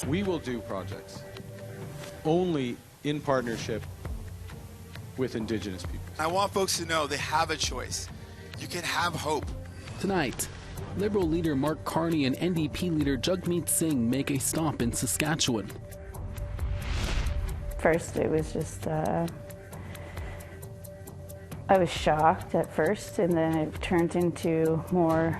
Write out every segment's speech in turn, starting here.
We will do projects only in partnership with Indigenous peoples. I want folks to know they have a choice. You can have hope. Tonight, Liberal leader Mark Carney and NDP leader Jagmeet Singh make a stop in Saskatchewan. First, it was just, I was shocked at first, and then it turned into more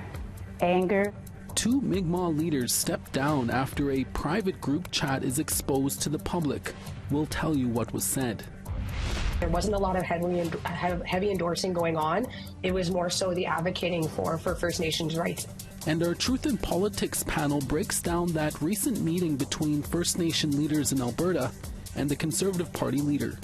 anger. Two Mi'kmaq leaders stepped down after a private group chat is exposed to the public. We'll tell you what was said. There wasn't a lot of heavy endorsing going on. It was more so the advocating for First Nations rights. And our Truth in Politics panel breaks down that recent meeting between First Nation leaders in Alberta and the Conservative Party leader.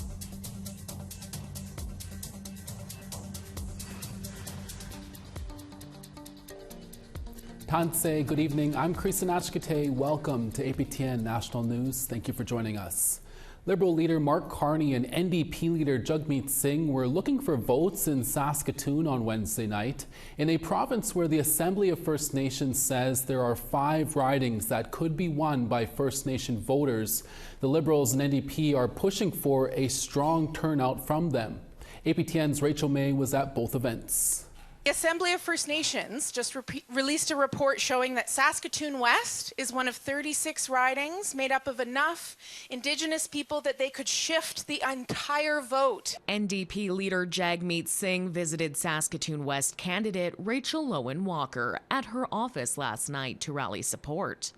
Tanse, good evening. I'm Krisan Achkate. Welcome to APTN National News. Thank you for joining us. Liberal leader Mark Carney and NDP leader Jagmeet Singh were looking for votes in Saskatoon on Wednesday night, in a province where the Assembly of First Nations says there are 5 ridings that could be won by First Nation voters. The Liberals and NDP are pushing for a strong turnout from them. APTN's Rachel May was at both events. The Assembly of First Nations just released a report showing that Saskatoon West is one of 36 ridings made up of enough Indigenous people that they could shift the entire vote. NDP leader Jagmeet Singh visited Saskatoon West candidate Rachel Lowen Walker at her office last night to rally support.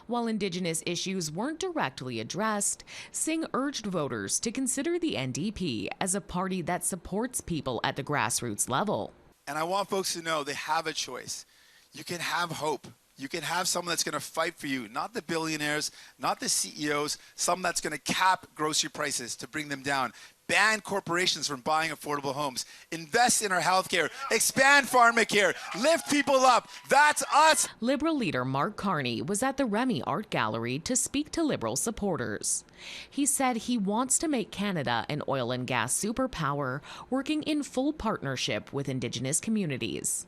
While Indigenous issues weren't directly addressed, Singh urged voters to consider the NDP as a party that supports people at the grassroots level. And I want folks to know they have a choice. You can have hope. You can have someone that's going to fight for you, not the billionaires, not the CEOs, someone that's going to cap grocery prices to bring them down, ban corporations from buying affordable homes, invest in our healthcare, expand pharmacare, lift people up. That's us. Liberal leader Mark Carney was at the Remy Art Gallery to speak to Liberal supporters. He said he wants to make Canada an oil and gas superpower, working in full partnership with Indigenous communities.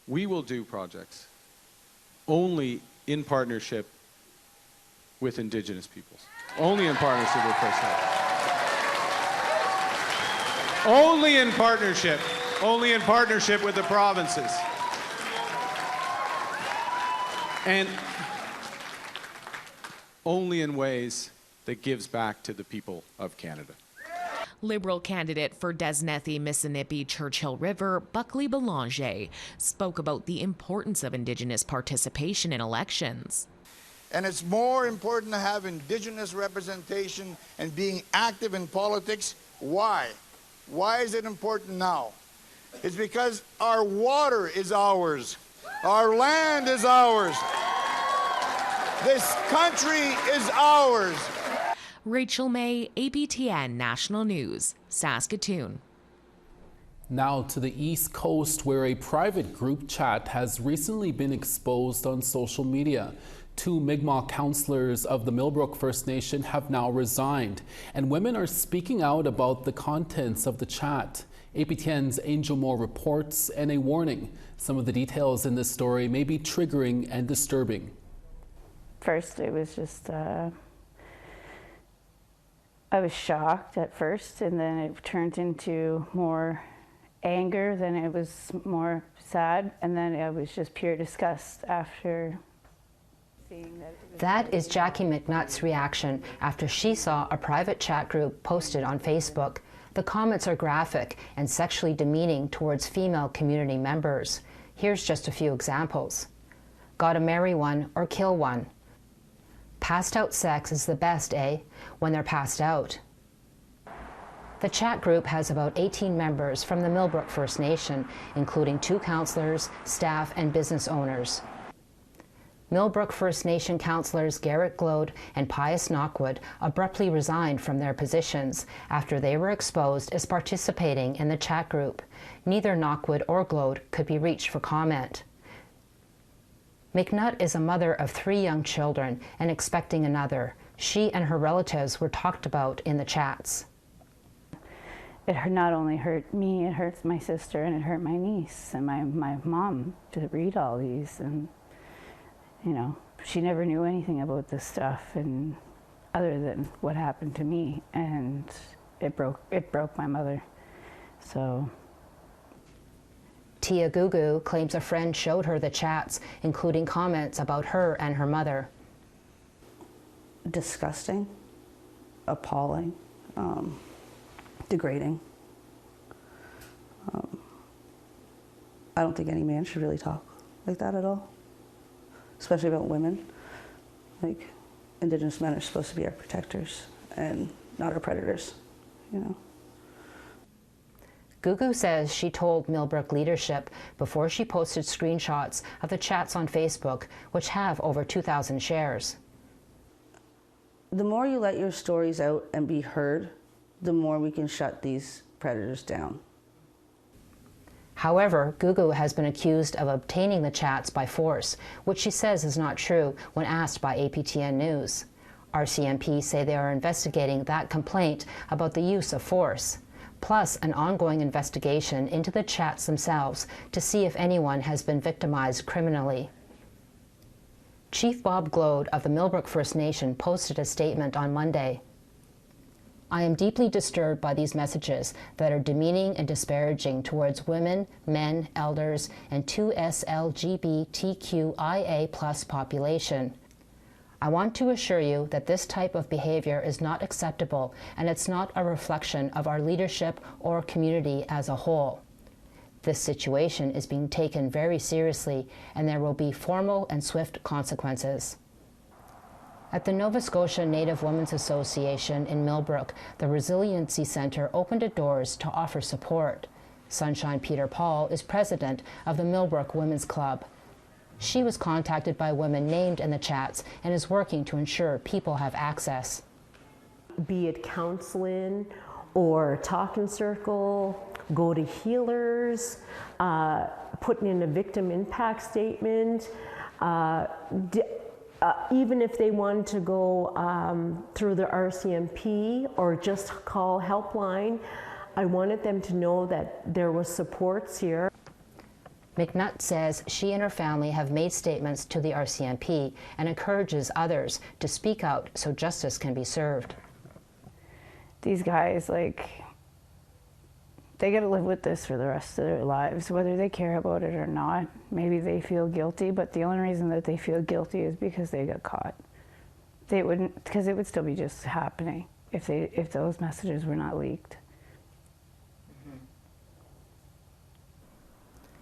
We will do projects only in partnership with Indigenous peoples. Only in partnership with First Nations. Only in partnership with the provinces. And only in ways that gives back to the people of Canada. Liberal candidate for Desnethi Missinippi Churchill River, Buckley Belanger, spoke about the importance of Indigenous participation in elections. And it's more important to have Indigenous representation and being active in politics. Why? Why is it important now? It's because our water is ours. Our land is ours. This country is ours. Rachel May, APTN National News, Saskatoon. Now to the East Coast, where a private group chat has recently been exposed on social media. 2 Mi'kmaq councillors of the Milbrook First Nation have now resigned, and women are speaking out about the contents of the chat. APTN's Angel Moore reports, and a warning. Some of the details in this story may be triggering and disturbing. First, it was just, I was shocked at first, and then it turned into more anger, then it was more sad, and then it was just pure disgust after seeing that. That is Jackie McNutt's reaction after she saw a private chat group posted on Facebook. The comments are graphic and sexually demeaning towards female community members. Here's just a few examples. Gotta marry one or kill one. Passed out sex is the best, eh? When they're passed out. The chat group has about 18 members from the Milbrook First Nation, including 2 councillors, staff, and business owners. Milbrook First Nation councillors Garrett Glode and Pius Knockwood abruptly resigned from their positions after they were exposed as participating in the chat group. Neither Knockwood or Glode could be reached for comment. McNutt is a mother of 3 young children and expecting another. She and her relatives were talked about in the chats. It not only hurt me, it hurts my sister, and it hurt my niece and my mom to read all these. And you know, she never knew anything about this stuff, and other than what happened to me, and it broke my mother. So Tia Gugu claims a friend showed her the chats, including comments about her and her mother. Disgusting, appalling, degrading. I don't think any man should really talk like that at all, especially about women. Like, Indigenous men are supposed to be our protectors and not our predators, you know. Gugu says she told Milbrook leadership before she posted screenshots of the chats on Facebook, which have over 2,000 shares. The more you let your stories out and be heard, the more we can shut these predators down. However, Gugu has been accused of obtaining the chats by force, which she says is not true when asked by APTN News. RCMP say they are investigating that complaint about the use of force, plus an ongoing investigation into the chats themselves to see if anyone has been victimized criminally. Chief Bob Glode of the Milbrook First Nation posted a statement on Monday. I am deeply disturbed by these messages that are demeaning and disparaging towards women, men, elders, and 2SLGBTQIA+ population. I want to assure you that this type of behavior is not acceptable, and it's not a reflection of our leadership or community as a whole. This situation is being taken very seriously, and there will be formal and swift consequences. At the Nova Scotia Native Women's Association in Milbrook, the Resiliency Centre opened its doors to offer support. Sunshine Peter Paul is president of the Milbrook Women's Club. She was contacted by women named in the chats and is working to ensure people have access. Be it counseling or talking circle, go to healers, putting in a victim impact statement, even if they want to go through the RCMP or just call helpline, I wanted them to know that there was supports here. McNutt says she and her family have made statements to the RCMP and encourages others to speak out so justice can be served. these guys, like, they got to live with this for the rest of their lives, whether they care about it or not. Maybe they feel guilty, but the only reason that they feel guilty is because they got caught. They wouldn't, because it would still be just happening if those messages were not leaked.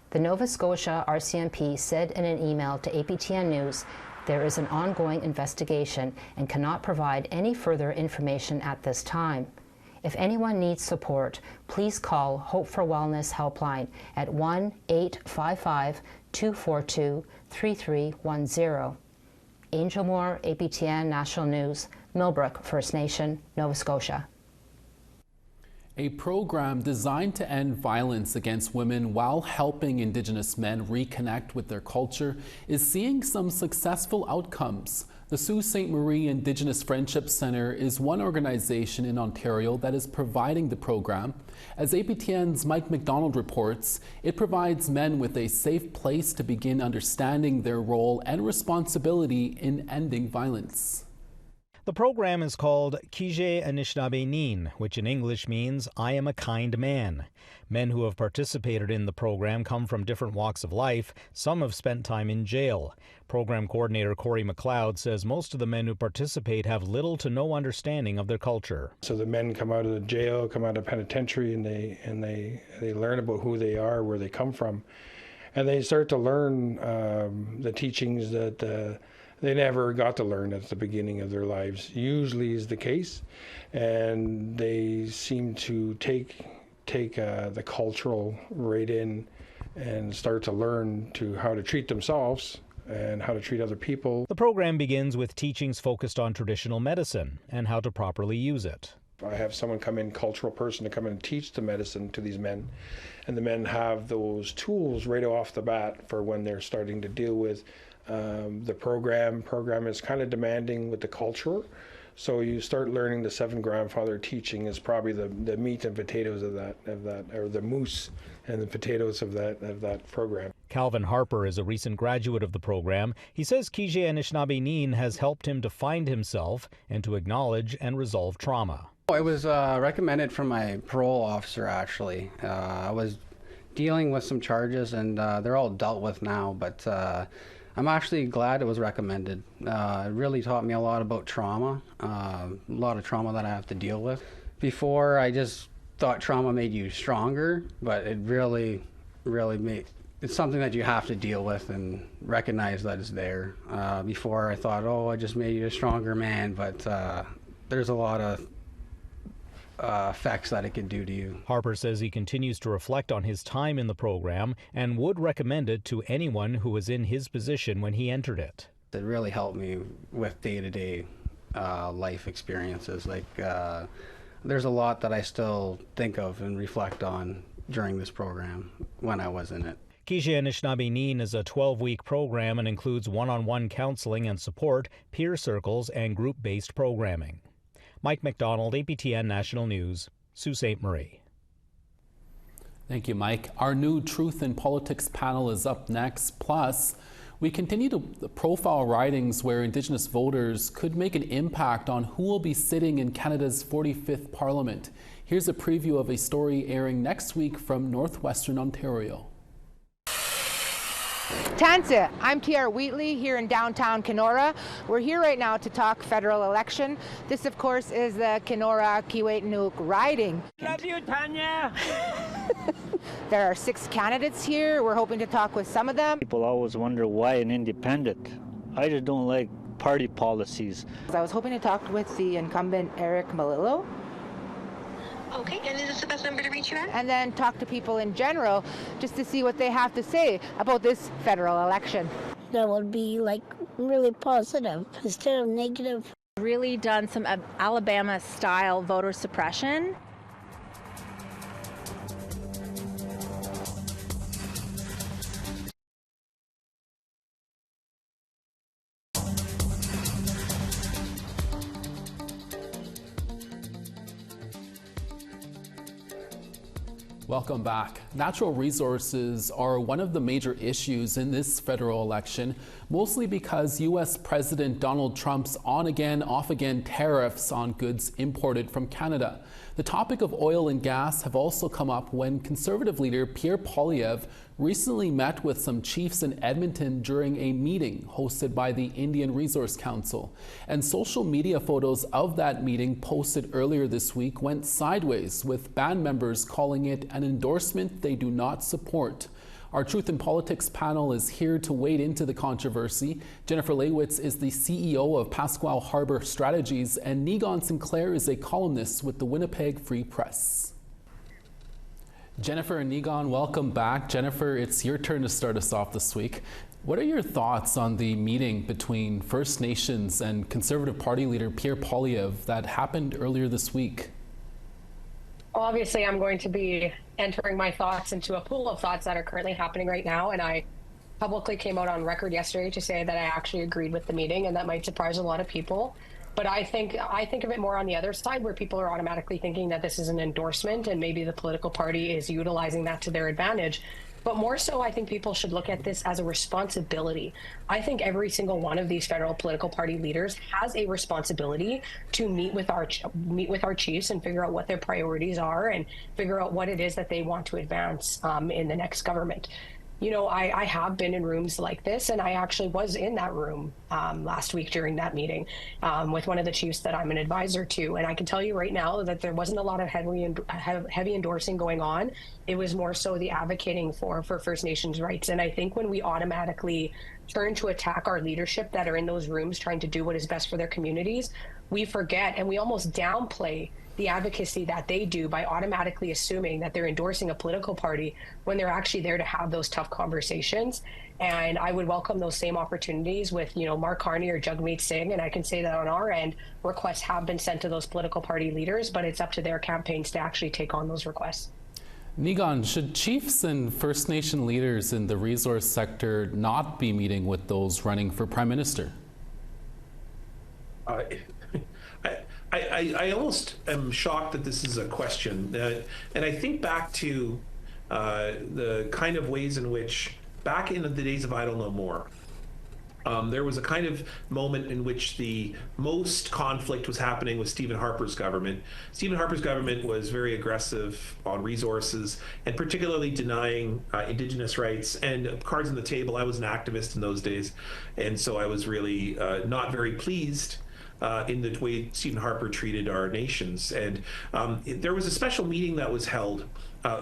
The Nova Scotia RCMP said in an email to APTN News, there is an ongoing investigation and cannot provide any further information at this time. If anyone needs support, please call Hope for Wellness helpline at 1-855-242-3310. Angel Moore, APTN National News, Milbrook, First Nation, Nova Scotia. A program designed to end violence against women while helping Indigenous men reconnect with their culture is seeing some successful outcomes. The Sault Ste. Marie Indigenous Friendship Centre is one organization in Ontario that is providing the program. As APTN's Mike McDonald reports, it provides men with a safe place to begin understanding their role and responsibility in ending violence. The program is called Kije Anishinaabe Nin, which in English means I am a kind man. Men who have participated in the program come from different walks of life. Some have spent time in jail. Program coordinator Corey McLeod says most of the men who participate have little to no understanding of their culture. So the men come out of the jail, come out of penitentiary, and they learn about who they are, where they come from, and they start to learn the teachings that they never got to learn at the beginning of their lives. Usually is the case, and they seem to take the cultural right in and start to learn to how to treat themselves and how to treat other people. The program begins with teachings focused on traditional medicine and how to properly use it. I have someone come in, cultural person, to come in and teach the medicine to these men, and the men have those tools right off the bat for when they're starting to deal with the program is kind of demanding with the culture, so you start learning the 7 grandfather teaching is probably the meat and potatoes of that, or the moose and the potatoes of that program. Calvin Harper is a recent graduate of the program. He says Kije Anishinaabe has helped him to find himself and to acknowledge and resolve trauma. It was recommended from my parole officer, actually. I was dealing with some charges, and they're all dealt with now, but I'm actually glad it was recommended. It really taught me a lot about trauma, a lot of trauma that I have to deal with. Before, I just thought trauma made you stronger, but it really made it's something that you have to deal with and recognize that it's there. Before I thought, oh, I just made you a stronger man, but there's a lot of effects that it can do to you. Harper says he continues to reflect on his time in the program and would recommend it to anyone who was in his position when he entered it. It really helped me with day-to-day life experiences. Like there's a lot that I still think of and reflect on during this program when I was in it. Kije Anishinaabe is a 12-week program and includes one-on-one counseling and support, peer circles, and group-based programming. Mike McDonald, APTN National News, Sault Ste. Marie. Thank you, Mike. Our new Truth in Politics panel is up next. Plus, we continue to profile ridings where Indigenous voters could make an impact on who will be sitting in Canada's 45th Parliament. Here's a preview of a story airing next week from Northwestern Ontario. Tansa, I'm TR Wheatley here in downtown Kenora. We're here right now to talk federal election. This, of course, is the Kenora-Kiiwetinoong riding. Love you, Tanya. There are 6 candidates here. We're hoping to talk with some of them. People always wonder why an independent. I just don't like party policies. I was hoping to talk with the incumbent Eric Malillo. Okay, and is this the best number to reach you at? And then talk to people in general just to see what they have to say about this federal election. That would be like really positive instead of negative. Really done some Alabama-style voter suppression. Welcome back. Natural resources are one of the major issues in this federal election, mostly because U.S. President Donald Trump's on-again, off-again tariffs on goods imported from Canada. The topic of oil and gas have also come up when Conservative leader Pierre Poilievre recently met with some chiefs in Edmonton during a meeting hosted by the Indian Resource Council. And social media photos of that meeting posted earlier this week went sideways, with band members calling it an endorsement they do not support. Our Truth in Politics panel is here to wade into the controversy. Jennifer Leywitz is the CEO of Pasquale Harbour Strategies, and Neegon Sinclair is a columnist with the Winnipeg Free Press. Jennifer and Neegon, welcome back. Jennifer, it's your turn to start us off this week. What are your thoughts on the meeting between First Nations and Conservative Party leader Pierre Poilievre that happened earlier this week? Obviously, I'm going to be entering my thoughts into a pool of thoughts that are currently happening right now, and I publicly came out on record yesterday to say that I actually agreed with the meeting, and that might surprise a lot of people. But I think of it more on the other side, where people are automatically thinking that this is an endorsement and maybe the political party is utilizing that to their advantage. But more so, I think people should look at this as a responsibility. I think every single one of these federal political party leaders has a responsibility to meet with our chiefs and figure out what their priorities are and figure out what it is that they want to advance in the next government. You know, I have been in rooms like this, and I actually was in that room last week during that meeting with one of the chiefs that I'm an advisor to. And I can tell you right now that there wasn't a lot of heavy endorsing going on. It was more so the advocating for First Nations rights. And I think when we automatically turn to attack our leadership that are in those rooms trying to do what is best for their communities, we forget and we almost downplay the advocacy that they do by automatically assuming that they're endorsing a political party when they're actually there to have those tough conversations. And I would welcome those same opportunities with, you know, Mark Carney or Jagmeet Singh. And I can say that on our end, requests have been sent to those political party leaders, but it's up to their campaigns to actually take on those requests. Neegon, should chiefs and First Nation leaders in the resource sector not be meeting with those running for Prime Minister? I almost am shocked that this is a question. And I think back to the kind of ways in which back in the days of I Don't Know More, there was a kind of moment in which the most conflict was happening with Stephen Harper's government. Stephen Harper's government was very aggressive on resources and particularly denying Indigenous rights and cards on the table. I was an activist in those days, and so I was really not very pleased in the way Stephen Harper treated our nations. And there was a special meeting that was held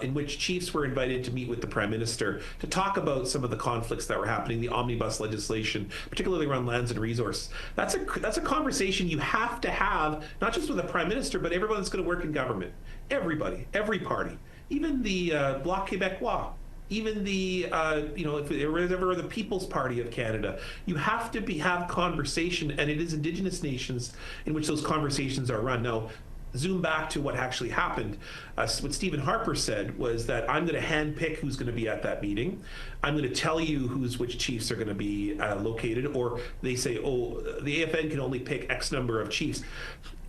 in which chiefs were invited to meet with the Prime Minister to talk about some of the conflicts that were happening, the omnibus legislation, particularly around lands and resources. That's a conversation you have to have, not just with the Prime Minister, but everyone that's going to work in government. Everybody, every party, even the Bloc Québécois, even the, if there was ever the People's Party of Canada. You have to have conversation, and it is Indigenous nations in which those conversations are run. Now, zoom back to what actually happened. What Stephen Harper said was that I'm going to handpick who's going to be at that meeting. I'm going to tell you which chiefs are going to be located, or they say, oh, the AFN can only pick X number of chiefs.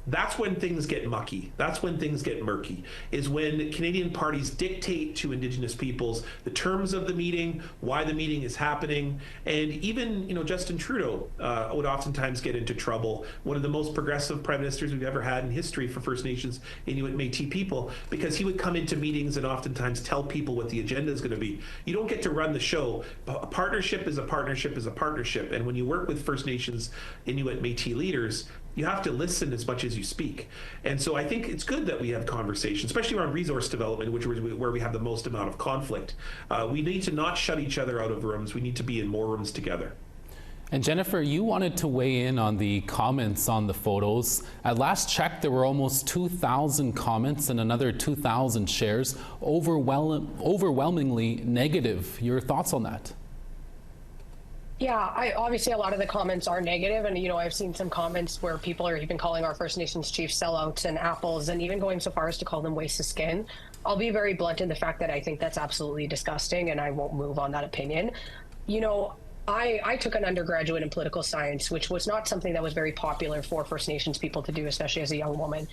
That's when things get mucky. That's when things get murky, is when Canadian parties dictate to Indigenous peoples the terms of the meeting, why the meeting is happening, and even, Justin Trudeau would oftentimes get into trouble, one of the most progressive prime ministers we've ever had in history for First Nations, Inuit, Métis people, because he would come into meetings and oftentimes tell people what the agenda is going to be. You don't get to run the show. A partnership is a partnership is a partnership, and when you work with First Nations, Inuit, Métis leaders, you have to listen as much as you speak. And so I think it's good that we have conversations, especially around resource development, where we have the most amount of conflict. We need to not shut each other out of rooms. We need to be in more rooms together. And Jennifer, you wanted to weigh in on the comments on the photos. At last check, there were almost 2,000 comments and another 2,000 shares, overwhelmingly negative. Your thoughts on that? Yeah, obviously a lot of the comments are negative, and I've seen some comments where people are even calling our First Nations chiefs sellouts and apples, and even going so far as to call them wastes of skin. I'll be very blunt in the fact that I think that's absolutely disgusting, and I won't move on that opinion. I took an undergraduate in political science, which was not something that was very popular for First Nations people to do, especially as a young woman.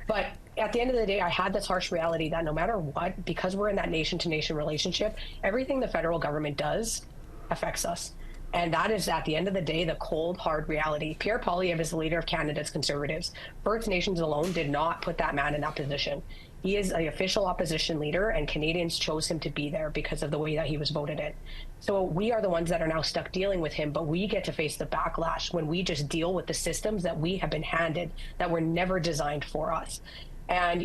But at the end of the day, I had this harsh reality that no matter what, because we're in that nation-to-nation relationship, everything the federal government does affects us. And that is, at the end of the day, the cold, hard reality. Pierre Poilievre is the leader of Canada's Conservatives. First Nations alone did not put that man in that position. He is the official opposition leader, and Canadians chose him to be there because of the way that he was voted in. So we are the ones that are now stuck dealing with him, but we get to face the backlash when we just deal with the systems that we have been handed that were never designed for us. And,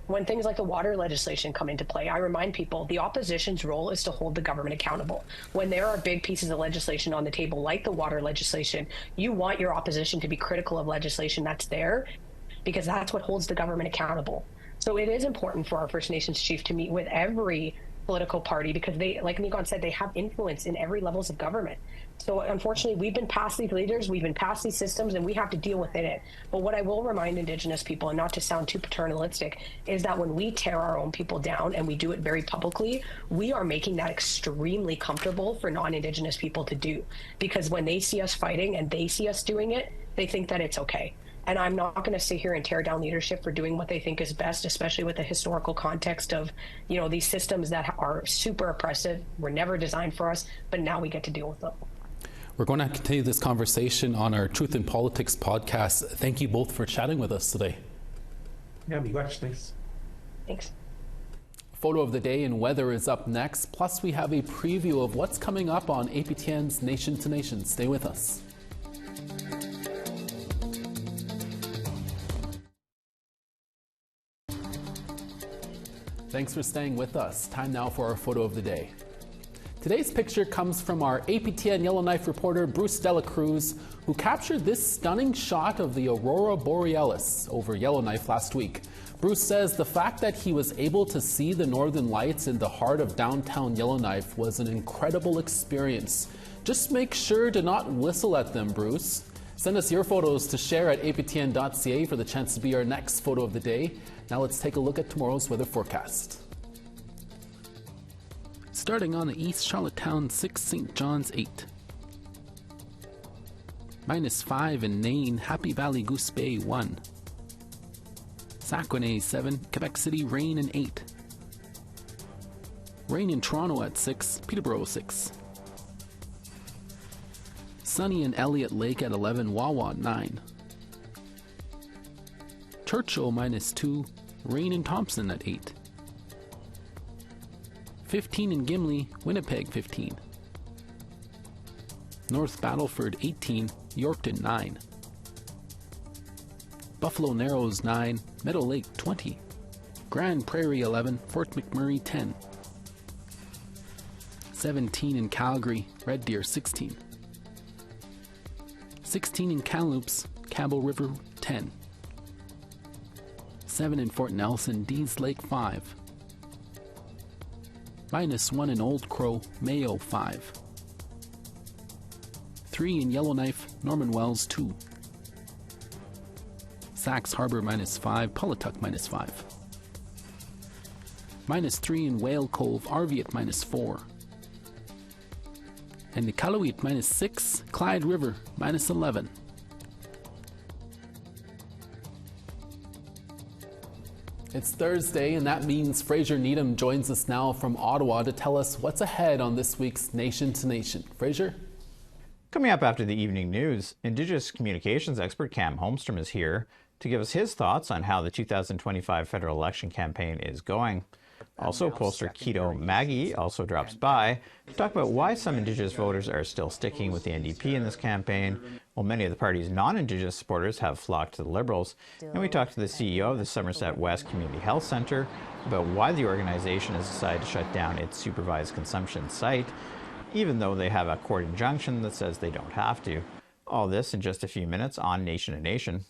when things like the water legislation come into play, I remind people the opposition's role is to hold the government accountable. When there are big pieces of legislation on the table, like the water legislation, you want your opposition to be critical of legislation that's there, because that's what holds the government accountable. So it is important for our First Nations chief to meet with every political party, because they, like Nigon said, they have influence in every levels of government. So unfortunately, we've been past these leaders, we've been past these systems, and we have to deal within it. But what I will remind Indigenous people, and not to sound too paternalistic, is that when we tear our own people down, and we do it very publicly, we are making that extremely comfortable for non-Indigenous people to do. Because when they see us fighting and they see us doing it, they think that it's okay. And I'm not going to sit here and tear down leadership for doing what they think is best, especially with the historical context of, these systems that are super oppressive, were never designed for us, but now we get to deal with them. We're going to continue this conversation on our Truth in Politics podcast. Thank you both for chatting with us today. Yeah, thanks. Thanks. Photo of the day and weather is up next. Plus, we have a preview of what's coming up on APTN's Nation to Nation. Stay with us. Thanks for staying with us. Time now for our photo of the day. Today's picture comes from our APTN Yellowknife reporter Bruce Dela Cruz, who captured this stunning shot of the Aurora Borealis over Yellowknife last week. Bruce says the fact that he was able to see the northern lights in the heart of downtown Yellowknife was an incredible experience. Just make sure to not whistle at them, Bruce. Send us your photos to share at aptn.ca for the chance to be our next photo of the day. Now let's take a look at tomorrow's weather forecast. Starting on the east, Charlottetown 6, St. John's 8. -5 in Nain, Happy Valley, Goose Bay 1. Saguenay 7, Quebec City rain and 8. Rain in Toronto at 6, Peterborough 6. Sunny in Elliott Lake at 11, Wawa 9. Churchill -2, rain in Thompson at 8. 15 in Gimli, Winnipeg 15. North Battleford 18, Yorkton 9. Buffalo Narrows 9, Meadow Lake 20. Grand Prairie 11, Fort McMurray 10. 17 in Calgary, Red Deer 16. 16 in Kamloops, Campbell River 10. 7 in Fort Nelson, Dees Lake 5. -1 in Old Crow, Mayo 5. 3 in Yellowknife, Norman Wells 2. Sax Harbor -5, Pawlatuck -5. -3 in Whale Cove, Arviat -4. And Iqaluit -6, Clyde River -11. It's Thursday, and that means Fraser Needham joins us now from Ottawa to tell us what's ahead on this week's Nation to Nation. Fraser? Coming up after the evening news, Indigenous communications expert Cam Holmstrom is here to give us his thoughts on how the 2025 federal election campaign is going. Also, pollster Keto Maggie also drops by to talk about why some Indigenous voters are still sticking with the NDP in this campaign, while many of the party's non-Indigenous supporters have flocked to the Liberals. And we talked to the CEO of the Somerset West Community Health Centre about why the organization has decided to shut down its supervised consumption site, even though they have a court injunction that says they don't have to. All this in just a few minutes on Nation to Nation.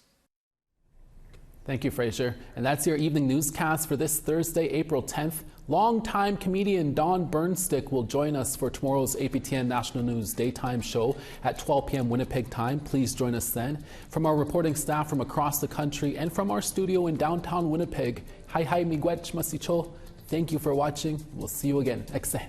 Thank you, Fraser. And that's your evening newscast for this Thursday, April 10th. Longtime comedian Don Burnstick will join us for tomorrow's APTN National News daytime show at 12 p.m. Winnipeg time. Please join us then. From our reporting staff from across the country and from our studio in downtown Winnipeg, hi miigwech masicho. Thank you for watching. We'll see you again. Ekse.